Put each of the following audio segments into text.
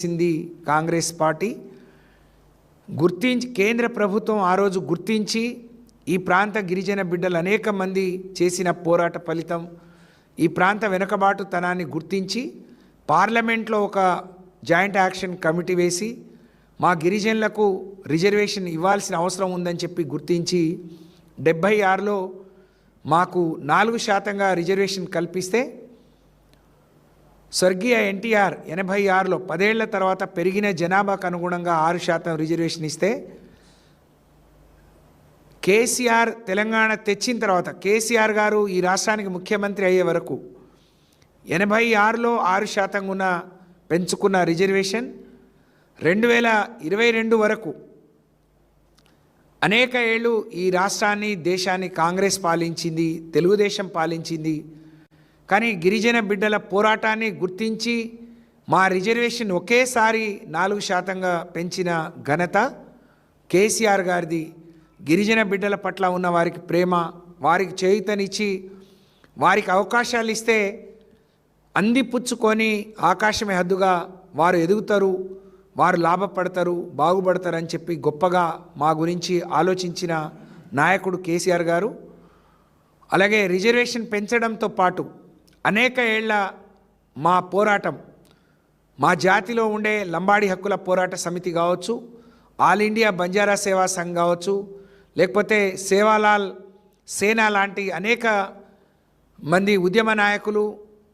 సింది Congress party గుర్తించి కేంద్ర ప్రభుత్వం ఆ రోజు గుర్తించి ఈ ప్రాంత గిరిజన బిడ్డలు అనేక మంది చేసిన పోరాట ఫలితం ఈ ప్రాంత వెనుకబాటుతనాన్ని గుర్తించి పార్లమెంట్లో ఒక జాయింట్ యాక్షన్ కమిటీ వేసి మా గిరిజనులకు రిజర్వేషన్ ఇవ్వాల్సిన అవసరం ఉందని చెప్పి గుర్తించి 76లో మాకు 4% రిజర్వేషన్ కల్పిస్తే స్వర్గీయ ఎన్టీఆర్ 86లో 10 ఏళ్ల తర్వాత పెరిగిన జనాభాకు అనుగుణంగా 6% రిజర్వేషన్ ఇస్తే కేసీఆర్ తెలంగాణ తెచ్చిన తర్వాత కేసీఆర్ గారు ఈ రాష్ట్రానికి ముఖ్యమంత్రి అయ్యే వరకు 86లో 6% ఉన్న పెంచుకున్న రిజర్వేషన్ 2022 వరకు అనేక ఏళ్ళు ఈ రాష్ట్రాన్ని దేశాన్ని కాంగ్రెస్ పాలించింది, తెలుగుదేశం పాలించింది. కానీ గిరిజన బిడ్డల పోరాటాన్ని గుర్తించి మా రిజర్వేషన్ ఒకేసారి 4%గా పెంచిన ఘనత కేసీఆర్ గారిది. గిరిజన బిడ్డల పట్ల ఉన్న వారికి ప్రేమ, వారికి చేయుతనిచ్చి వారికి అవకాశాలు ఇస్తే అందిపుచ్చుకొని ఆకాశమే హద్దుగా వారు ఎదుగుతారు, వారు లాభపడతారు, బాగుపడతారు అని చెప్పి గొప్పగా మా గురించి ఆలోచించిన నాయకుడు కేసీఆర్ గారు. అలాగే రిజర్వేషన్ పెంచడంతో పాటు అనేక ఏళ్ల మా పోరాటం, మా జాతిలో ఉండే లంబాడి హక్కుల పోరాట సమితి కావచ్చు, ఆల్ ఇండియా బంజారా సేవా సంఘ్ కావచ్చు, లేకపోతే సేవాలాల్ సేన లాంటి అనేక మంది ఉద్యమ నాయకులు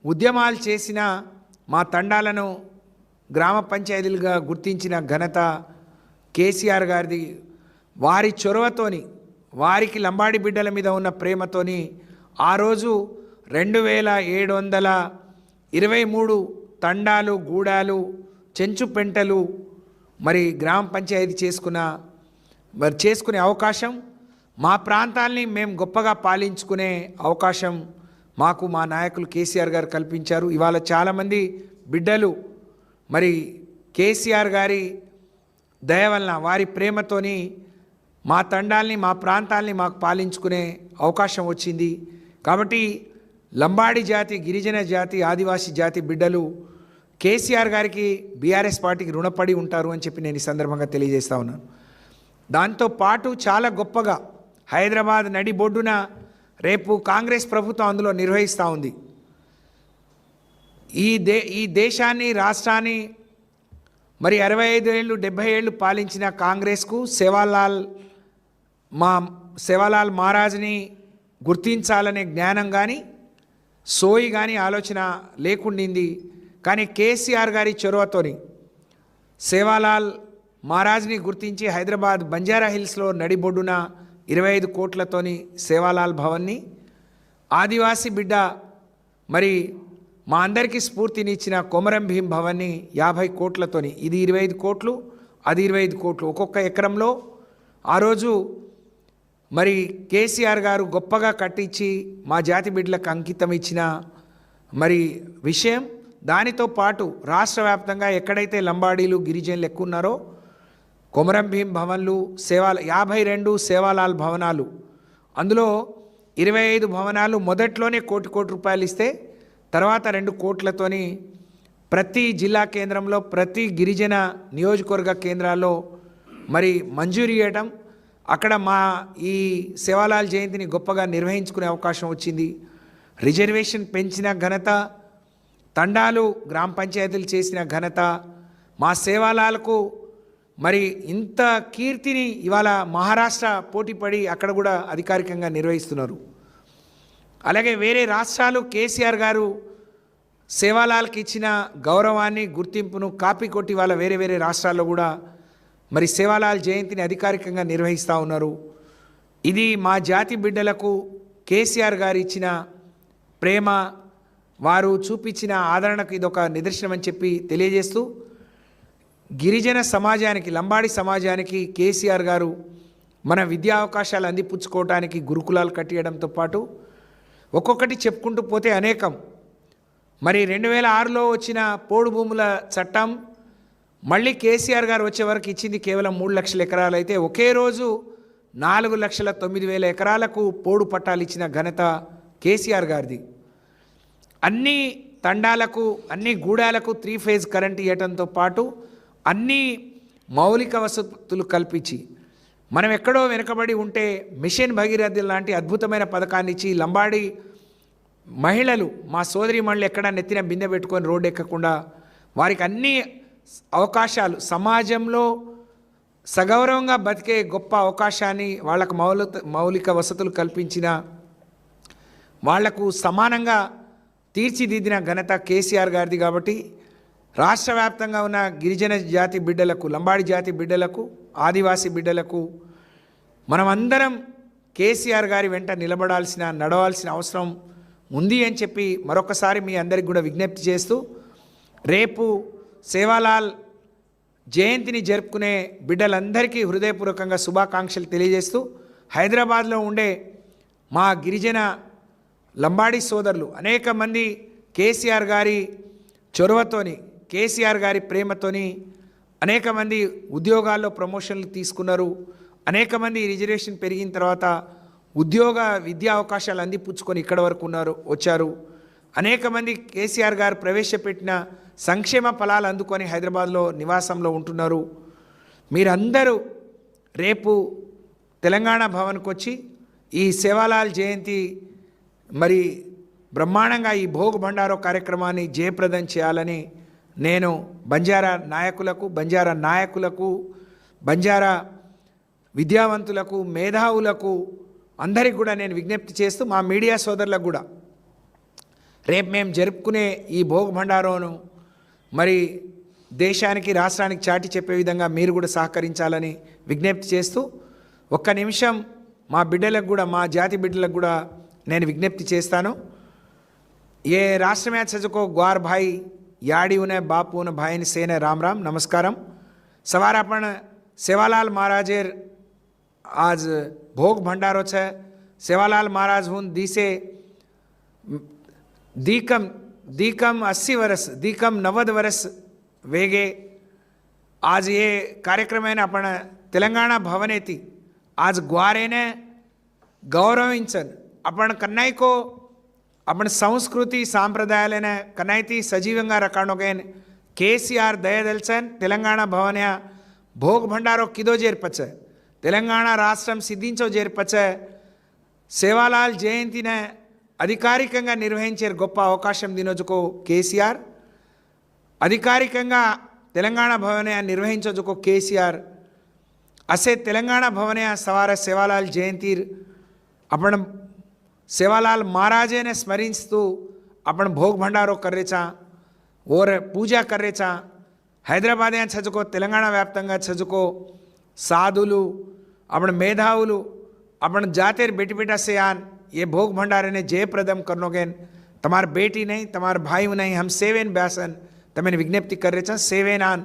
ఉద్యమాలు చేసిన మా తండాలను గ్రామ పంచాయతీలుగా గుర్తించిన ఘనత కేసీఆర్ గారిది. వారి చొరవతోని, వారికి లంబాడి బిడ్డల మీద ఉన్న ప్రేమతోని ఆ రోజు 2723 తండాలు, గూడాలు, చెంచుపెంటలు మరి గ్రామ పంచాయతీ చేసుకునే అవకాశం, మా ప్రాంతాల్ని మేము గొప్పగా పాలించుకునే అవకాశం మాకు మా నాయకులు కేసీఆర్ గారు కల్పించారు. ఇవాళ చాలామంది బిడ్డలు మరి కేసీఆర్ గారి దయ వలన, వారి ప్రేమతోని మా తండాల్ని, మా ప్రాంతాల్ని మాకు పాలించుకునే అవకాశం వచ్చింది. కాబట్టి లంబాడి జాతి, గిరిజన జాతి, ఆదివాసీ జాతి బిడ్డలు కేసీఆర్ గారికి, బీఆర్ఎస్ పార్టీకి రుణపడి ఉంటారు అని చెప్పి నేను ఈ సందర్భంగా తెలియజేస్తా ఉన్నాను. దాంతోపాటు చాలా గొప్పగా హైదరాబాద్ నడిబొడ్డున రేపు కాంగ్రెస్ ప్రభుత్వం అందులో నిర్వహిస్తూ ఉంది. ఈ దేశాన్ని, రాష్ట్రాన్ని మరి 65 ఏళ్ళు 70 ఏళ్ళు పాలించిన కాంగ్రెస్కు సేవాలాల్ మహారాజ్ని గుర్తించాలనే జ్ఞానం కానీ, సోయి కానీ ఆలోచన లేకుండింది. కానీ కేసీఆర్ గారి చొరవతోని సేవాలాల్ మహారాజ్ని గుర్తించి హైదరాబాద్ బంజారా హిల్స్లో నడిబొడ్డున 25 కోట్లతోని సేవాలాల్ భవన్ని, ఆదివాసీ బిడ్డ మరి మా అందరికీ స్ఫూర్తినిచ్చిన కొమరం భీం భవన్ని 50 కోట్లతోని, ఇది 25 కోట్లు, అది 25 కోట్లు, ఒక్కొక్క ఎకరంలో ఆ రోజు మరి కేసీఆర్ గారు గొప్పగా కట్టించి మా జాతి బిడ్డలకు అంకితం ఇచ్చిన మరి విషయం. దానితో పాటు రాష్ట్ర వ్యాప్తంగా ఎక్కడైతే లంబాడీలు, గిరిజనులు ఎక్కువ ఉన్నారో కొమరం భీం భవన్లు, 52 సేవాలాల్ భవనాలు, అందులో 25 భవనాలు మొదట్లోనే కోటి రూపాయలు ఇస్తే తర్వాత 2 కోట్లతోని ప్రతి జిల్లా కేంద్రంలో, ప్రతి గిరిజన నియోజకవర్గ కేంద్రాల్లో మరి మంజూరు చేయడం, అక్కడ మా ఈ సేవాలాల్ జయంతిని గొప్పగా నిర్వహించుకునే అవకాశం వచ్చింది. రిజర్వేషన్ పెంచిన ఘనత, తండాలు గ్రామ పంచాయతీలు చేసిన ఘనత, మా సేవాలాలకు మరి ఇంత కీర్తిని ఇవాళ మహారాష్ట్ర పోటీపడి అక్కడ కూడా అధికారికంగా నిర్వహిస్తున్నారు. అలాగే వేరే రాష్ట్రాలు కేసీఆర్ గారు సేవాలాల్కి ఇచ్చిన గౌరవాన్ని, గుర్తింపును కాపీ కొట్టి వాళ్ళ వేరే రాష్ట్రాల్లో కూడా మరి సేవాలాల్ జయంతిని అధికారికంగా నిర్వహిస్తూ ఉన్నారు. ఇది మా జాతి బిడ్డలకు కేసీఆర్ గారు ఇచ్చిన ప్రేమ, వారు చూపించిన ఆదరణకు ఇదొక నిదర్శనం అని చెప్పి తెలియజేస్తూ, గిరిజన సమాజానికి, లంబాడి సమాజానికి కేసీఆర్ గారు మన విద్యా అవకాశాలు అందిపుచ్చుకోవడానికి గురుకులాలు కట్టియడంతో పాటు ఒక్కొక్కటి చెప్పుకుంటూ పోతే అనేకం. మరి 2006లో వచ్చిన పోడు భూముల చట్టం మళ్ళీ కేసీఆర్ గారు వచ్చే వరకు ఇచ్చింది కేవలం 3 లక్షల ఎకరాలు అయితే, ఒకే రోజు 4,09,000 ఎకరాలకు పోడు పట్టాలు ఇచ్చిన ఘనత కేసీఆర్ గారిది. అన్ని తండాలకు అన్ని గూడాలకు 3 ఫేజ్ కరెంట్ ఇవ్వడంతో పాటు అన్ని మౌలిక వసతులు కల్పించి మనం ఎక్కడో వెనుకబడి ఉంటే మిషన్ భగీరథ లాంటి అద్భుతమైన పథకాన్ని ఇచ్చి లంబాడి మహిళలు మా సోదరి మహిళలు ఎక్కడ నెత్తిన బిందె పెట్టుకొని రోడ్డు ఎక్కకుండా వారికి అన్ని అవకాశాలు సమాజంలో సగౌరవంగా బతికే గొప్ప అవకాశాన్ని వాళ్ళకు మౌలిక వసతులు కల్పించిన వాళ్లకు సమానంగా తీర్చిదిద్దిన ఘనత కేసీఆర్ గారిది. కాబట్టి రాష్ట్ర వ్యాప్తంగా ఉన్న గిరిజన జాతి బిడ్డలకు, లంబాడి జాతి బిడ్డలకు, ఆదివాసీ బిడ్డలకు మనమందరం కేసీఆర్ గారి వెంట నడవాల్సిన అవసరం ఉంది అని చెప్పి మరొకసారి మీ అందరికి కూడా విజ్ఞప్తి చేస్తూ, రేపు సేవాలాల్ జయంతిని జరుపుకునే బిడ్డలందరికీ హృదయపూర్వకంగా శుభాకాంక్షలు తెలియజేస్తూ, హైదరాబాద్లో ఉండే మా గిరిజన లంబాడి సోదరులు అనేక మంది కేసీఆర్ గారి చొరవతోని, కేసీఆర్ గారి ప్రేమతోని అనేక మంది ఉద్యోగాల్లో ప్రమోషన్లు తీసుకున్నారు. అనేక మంది రిజర్వేషన్ పెరిగిన తర్వాత విద్యా అవకాశాలు అందిపుచ్చుకొని ఇక్కడ వరకు వచ్చారు. అనేక మంది కేసీఆర్ గారు ప్రవేశపెట్టిన సంక్షేమ ఫలాలు అందుకొని హైదరాబాద్లో నివాసంలో ఉంటున్నారు. మీరందరూ రేపు తెలంగాణ భవన్కి వచ్చి ఈ సేవాలాల్ జయంతి మరి బ్రహ్మాండంగా ఈ భోగ్ భండారో కార్యక్రమాన్ని జయప్రదం చేయాలని నేను బంజారా నాయకులకు బంజారా విద్యావంతులకు, మేధావులకు అందరికి కూడా నేను విజ్ఞప్తి చేస్తూ, మా మీడియా సోదరులకు కూడా రేపు మేము జరుపుకునే ఈ భోగ్ భండారోను మరి దేశానికి, రాష్ట్రానికి చాటి చెప్పే విధంగా మీరు కూడా సహకరించాలని విజ్ఞప్తి చేస్తూ, ఒక్క నిమిషం మా బిడ్డలకు కూడా, మా జాతి బిడ్డలకు కూడా నేను విజ్ఞప్తి చేస్తాను. ఏ राष्ट्र में सजको ग्वार भाई याड़ी उन्हें बापू उन्हें भाई ने सेने राम राम नमस्कारम. सवार अपन सेवालाल महाराजेर आज भोग भंडारो छे. सेवालाल महाराज हूँ दिसे दीकम 80 वर्ष, दीकम 90 वर्ष वेगे. आज ये कार्यक्रम है अपन तेलंगाणा भवने थी आज ग्वारे ने गौरविंचन अपन कन्नाई को अपन संस्कृति सांप्रदायालने कन्नाई सजीवंगा रकाणोगेन केसीआर दयदलचन तेलंगाणा भवन्या भोग भंडारो किदो जेर्पच तेलंगाणा राष्ट्रम सिद्धिंचो जेर्पच सेवालाल जयंतीने అధికారికంగా నిర్వహించే గొప్ప అవకాశం దినోజుకో కేసీఆర్, అధికారికంగా తెలంగాణ భవనే నిర్వహించోజుకో కేసీఆర్. असे तेलंगाणा भवने सवार सेवालाल जयंती अपन सेवालाल महाराजे ने स्मरिंचतू अपन भोग भंडारो करेचा और पूजा करेचा. हैदराबाद छजुको तेलंगाणा व्याप्तंगा छजुको साधुलु अपन मेधावुलु अपन जातेर बेटी बेटा से आन ये भोग भंडारे ने जयप्रदम करनोगेन. तमार बेटी नहीं, तमार भाई नहीं, हम सेवेन ब्यासन तमें विज्ञप्ति कर रहे सेवेन आन